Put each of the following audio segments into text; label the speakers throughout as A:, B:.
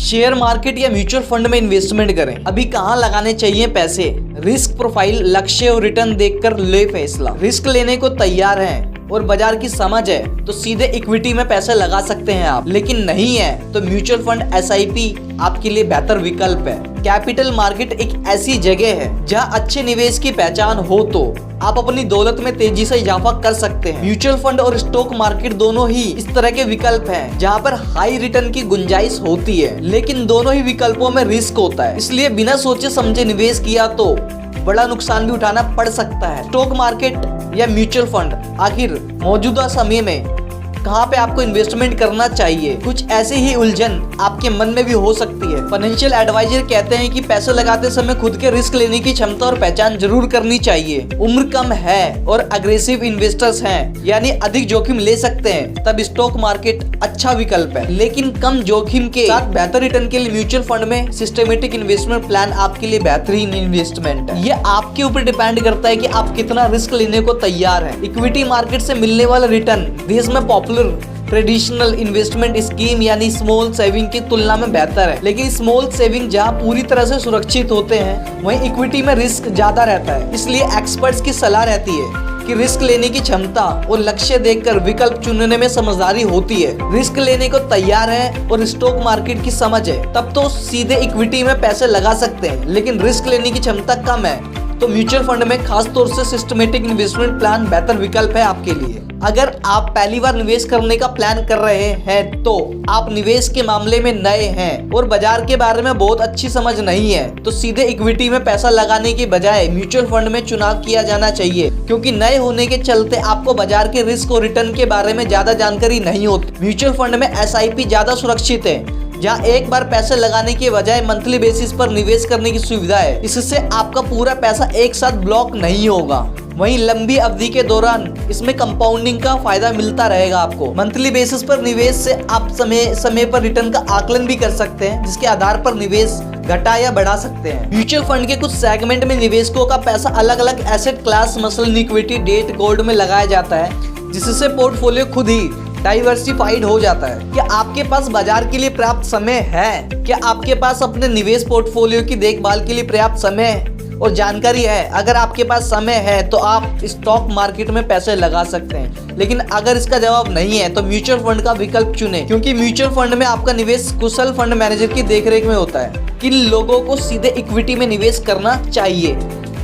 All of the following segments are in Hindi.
A: शेयर मार्केट या म्यूचुअल फंड में इन्वेस्टमेंट करें, अभी कहाँ लगाने चाहिए पैसे, रिस्क प्रोफाइल, लक्ष्य और रिटर्न देखकर ले फैसला। रिस्क लेने को तैयार हैं और बाजार की समझ है तो सीधे इक्विटी में पैसे लगा सकते हैं आप, लेकिन नहीं है तो म्यूचुअल फंड SIP आपके लिए बेहतर विकल्प है। कैपिटल मार्केट एक ऐसी जगह है जहां अच्छे निवेश की पहचान हो तो आप अपनी दौलत में तेजी से इजाफा कर सकते हैं। म्यूचुअल फंड और स्टॉक मार्केट दोनों ही इस तरह के विकल्प हैं जहां पर हाई रिटर्न की गुंजाइश होती है, लेकिन दोनों ही विकल्पों में रिस्क होता है, इसलिए बिना सोचे समझे निवेश किया तो बड़ा नुकसान भी उठाना पड़ सकता है। स्टॉक मार्केट या म्यूचुअल फंड, आखिर मौजूदा समय में कहाँ पे आपको इन्वेस्टमेंट करना चाहिए, कुछ ऐसी ही उलझन आपके मन में भी हो सकती है। फाइनेंशियल एडवाइजर कहते हैं कि पैसे लगाते समय खुद के रिस्क लेने की क्षमता और पहचान जरूर करनी चाहिए। उम्र कम है और अग्रेसिव इन्वेस्टर्स हैं, यानी अधिक जोखिम ले सकते हैं, तब स्टॉक मार्केट अच्छा विकल्प है। लेकिन कम जोखिम के साथ बेहतर रिटर्न के लिए म्यूचुअल फंड में सिस्टमेटिक इन्वेस्टमेंट प्लान आपके लिए बेहतरीन इन्वेस्टमेंट है। ये आपके ऊपर डिपेंड करता है कि आप कितना रिस्क लेने को तैयार है। इक्विटी मार्केट से मिलने वाला रिटर्न देश में ट्रेडिशनल इन्वेस्टमेंट स्कीम यानी स्मॉल सेविंग की तुलना में बेहतर है, लेकिन स्मॉल सेविंग जहां पूरी तरह से सुरक्षित होते हैं वहीं इक्विटी में रिस्क ज्यादा रहता है। इसलिए एक्सपर्ट्स की सलाह रहती है कि रिस्क लेने की क्षमता और लक्ष्य देखकर विकल्प चुनने में समझदारी होती है। रिस्क लेने को तैयार है और स्टॉक मार्केट की समझ है तब तो सीधे इक्विटी में पैसे लगा सकते हैं, लेकिन रिस्क लेने की क्षमता कम है तो म्यूचुअल फंड में खास तौर से सिस्टमेटिक इन्वेस्टमेंट प्लान बेहतर विकल्प है आपके लिए। अगर आप पहली बार निवेश करने का प्लान कर रहे हैं तो आप निवेश के मामले में नए हैं और बाजार के बारे में बहुत अच्छी समझ नहीं है तो सीधे इक्विटी में पैसा लगाने के बजाय म्यूचुअल फंड में चुनाव किया जाना चाहिए, क्योंकि नए होने के चलते आपको बाजार के रिस्क और रिटर्न के बारे में ज्यादा जानकारी नहीं होती। म्यूचुअल फंड में SIP ज्यादा सुरक्षित है, जहां एक बार पैसे लगाने के बजाय मंथली बेसिस पर निवेश करने की सुविधा है। इससे आपका पूरा पैसा एक साथ ब्लॉक नहीं होगा, वहीं लंबी अवधि के दौरान इसमें कंपाउंडिंग का फायदा मिलता रहेगा आपको। मंथली बेसिस पर निवेश से आप समय समय पर रिटर्न का आकलन भी कर सकते हैं, जिसके आधार पर निवेश घटा या बढ़ा सकते हैं। म्यूचुअल फंड के कुछ सेगमेंट में निवेशकों का पैसा अलग अलग एसेट क्लास मसलन इक्विटी, डेट, गोल्ड में लगाया जाता है, जिससे पोर्टफोलियो खुद ही डाइवर्सिफाइड हो जाता है। क्या आपके पास बाजार के लिए पर्याप्त समय है? क्या आपके पास अपने निवेश पोर्टफोलियो की देखभाल के लिए पर्याप्त समय और जानकारी है? अगर आपके पास समय है तो आप स्टॉक मार्केट में पैसे लगा सकते हैं, लेकिन अगर इसका जवाब नहीं है तो म्यूचुअल फंड का विकल्प चुनें, क्योंकि म्यूचुअल फंड में आपका निवेश कुशल फंड मैनेजर की देखरेख में होता है। किन लोगों को सीधे इक्विटी में निवेश करना चाहिए?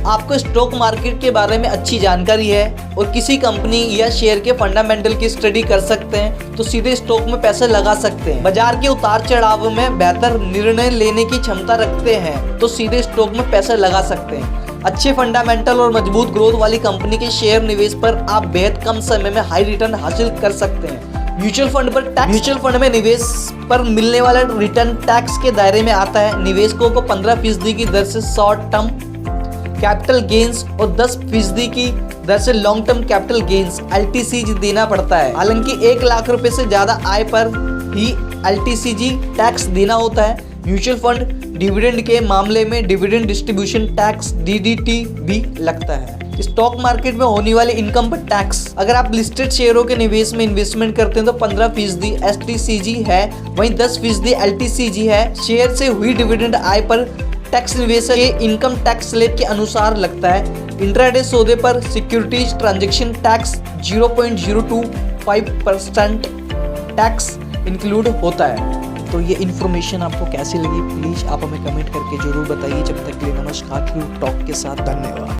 A: आपको स्टॉक मार्केट के बारे में अच्छी जानकारी है और किसी कंपनी या शेयर के फंडामेंटल की स्टडी कर सकते हैं तो सीधे स्टॉक में पैसे लगा सकते हैं। बाजार के उतार चढ़ाव में बेहतर निर्णय लेने की क्षमता रखते हैं तो सीधे स्टॉक में पैसे लगा सकते हैं। अच्छे फंडामेंटल और मजबूत ग्रोथ वाली कंपनी के शेयर निवेश पर आप बेहद कम समय में हाई रिटर्न हासिल कर सकते हैं। म्यूचुअल फंड में निवेश पर मिलने वाला रिटर्न टैक्स के दायरे में आता है। निवेशकों को 15% की दर से शॉर्ट टर्म कैपिटल गेन्स और 10% की दर से long term capital gains LTCG देना पड़ता है। हालांकि 1 लाख रुपए से ज्यादा आय पर ही LTCG टैक्स देना होता है। म्यूचुअल फंड डिविडेंड के मामले में डिविडेंड डिस्ट्रीब्यूशन टैक्स DDT भी लगता है। स्टॉक मार्केट में होने वाले इनकम पर टैक्स, अगर आप लिस्टेड शेयरों के निवेश में इन्वेस्टमेंट करते हैं तो 15% STCG है, वहीं 10% LTCG है। शेयर से हुई डिविडेंड आय पर टैक्स निवेशक के इनकम टैक्स स्लैब के अनुसार लगता है। इंट्राडे सौदे पर securities transaction tax 0.025% tax include होता है। तो ये इन्फॉर्मेशन आपको कैसी लगी प्लीज आप हमें कमेंट करके जरूर बताइए। जब तक के लिए नमस्कार, ट्रू टॉक के साथ धन्यवाद।